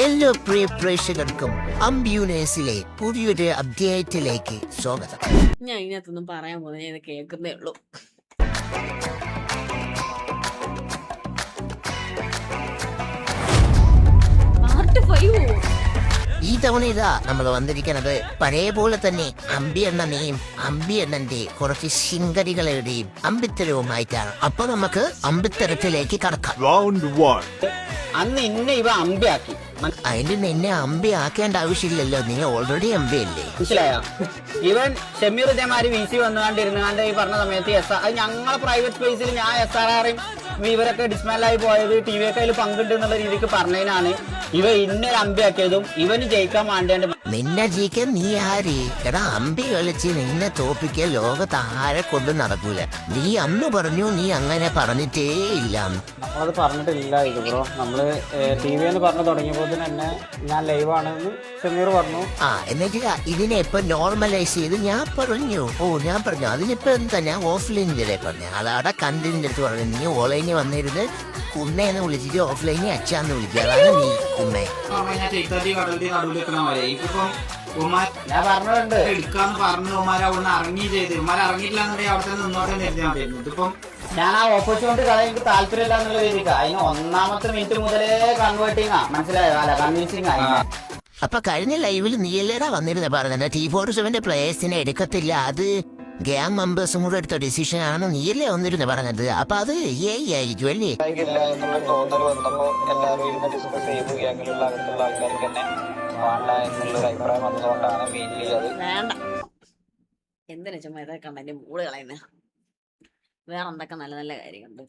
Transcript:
എല്ലാ പ്രിയ പ്രേക്ഷകർക്കും അംബ്യൂനേഴ്സിലെ പുതിയൊരു അപ്ഡേറ്റിലേക്ക് സ്വാഗതം. ഞാൻ ഇതിനകത്തൊന്നും പറയാൻ പോകുന്നത് ഞാൻ കേൾക്കുന്നേ ഉള്ളൂ. പാർട്ട് 5 ഈ തവണ ഇതാ നമ്മൾ വന്നിരിക്കുന്നത് പഴയ പോലെ തന്നെ അമ്പി എണ്ണനെയും അമ്പി എണ്ണന്റെ കുറച്ച് ശിങ്കടികളുടെയും അമ്പിത്തരവുമായിട്ടാണ്. അപ്പൊ നമുക്ക് അമ്പിത്തരത്തിലേക്ക് കടക്കാം. അന്ന് ഇന്നെ ഇവ അമ്പയാക്കി. അതിന് നിന്നെ അമ്പി ആക്കേണ്ട ആവശ്യമില്ലല്ലോ, നീ ഓൾറെഡി അമ്പിയല്ലേ. മനസ്സിലായോ? ഇവൻ ഷമീർ ഇതേമാതിരി വി സി വന്നുകൊണ്ടിരുന്നാണ്ട് ഈ പറഞ്ഞ സമയത്ത് അത് ഞങ്ങളെ പ്രൈവറ്റ് സ്പേസിൽ ഞാൻ SRRയും ഇവരൊക്കെ ഡിസ്മാൻഡായി പോയത് ടി വി ഒക്കെ അതിൽ പങ്കുണ്ട് എന്നുള്ള രീതിക്ക് പറഞ്ഞതിനാണ് ഇവ ഇന്നൊരു അമ്പയാക്കിയതും ഇവന് ജയിക്കാൻ വേണ്ടേണ്ട. നിന്നെ ജയിക്കാൻ നീ ആര്? എടാ അമ്പി കളിച്ച് നിന്നെ തോപ്പിക്കാൻ ലോകത്ത് ആരെ കൊണ്ട് നടക്കൂല. നീ അന്ന് പറഞ്ഞു, നീ അങ്ങനെ പറഞ്ഞിട്ടേ ഇല്ല. നമ്മളത് പറഞ്ഞിട്ടില്ല ഇത് ബ്രോ. നമ്മള് ടി വിന്ന് പറഞ്ഞു തുടങ്ങിയപ്പോൾ തന്നെ ഞാൻ ലൈവാണെന്ന് ഷമീർ പറഞ്ഞു. എന്നിട്ട് ഇതിനെ ഇപ്പൊ നോർമലൈസ് ചെയ്ത് ഞാൻ പറഞ്ഞു അതിനിപ്പോ എന്താ, ഞാൻ ഓഫ്ലൈനിലെ പറഞ്ഞു. അതവിടെ കണ്ടിന്റെ അടുത്ത് പറഞ്ഞു നീ ഓൺലൈനിൽ വന്നിരുന്ന് കുന്നേന്ന് വിളിച്ചിട്ട് ഓഫ്ലൈനിൽ അച്ഛാന്ന് വിളിക്കുക. അതാണ് നീ കുന്നേ. ഞാൻ പറഞ്ഞിട്ടുണ്ട് എടുക്കാന്ന് പറഞ്ഞു ഉമാരവിടെ ഇറങ്ങി ചെയ്ത് ഇറങ്ങിയിട്ടില്ലാന്നുണ്ടെങ്കിൽ അവിടെ തന്നെ നിന്നോട്ടെ നിർത്തിയായിരുന്നു. ഇതിപ്പം ഞാൻ ആ ഓപ്പർച്യൂണിറ്റി കഥ എനിക്ക് താല്പര്യമില്ല എന്നുള്ള രീതിക്ക് അതിന് ഒന്നാമത്തെ മിനിറ്റ് മുതലേ കൺവേർട്ടിങ് മനസ്സിലായോ? അല്ല കൺവിൻസിങ് ആയി. അപ്പൊ കഴിഞ്ഞ ലൈവിൽ നീയല്ലേടാ വന്നിരുന്ന പറഞ്ഞത് T47 പ്ലേയേഴ്സിനെ എടുക്കത്തില്ല, അത് ഗ്യാങ് മെമ്പേഴ്സും കൂടെ എടുത്ത ഡിസിഷൻ ആണെന്ന് നീയല്ലേ വന്നിരുന്നു പറഞ്ഞത്. അപ്പൊ അത് ആയിരിക്കും അല്ലേ? വേണ്ട, എന്തിനാ ചുമ്മാ ഇതൊക്കെ കണ്ടതിന്റെ മൂട് കളയുന്നത്? വേറെ എന്തൊക്കെ നല്ല നല്ല കാര്യങ്ങളുണ്ട്.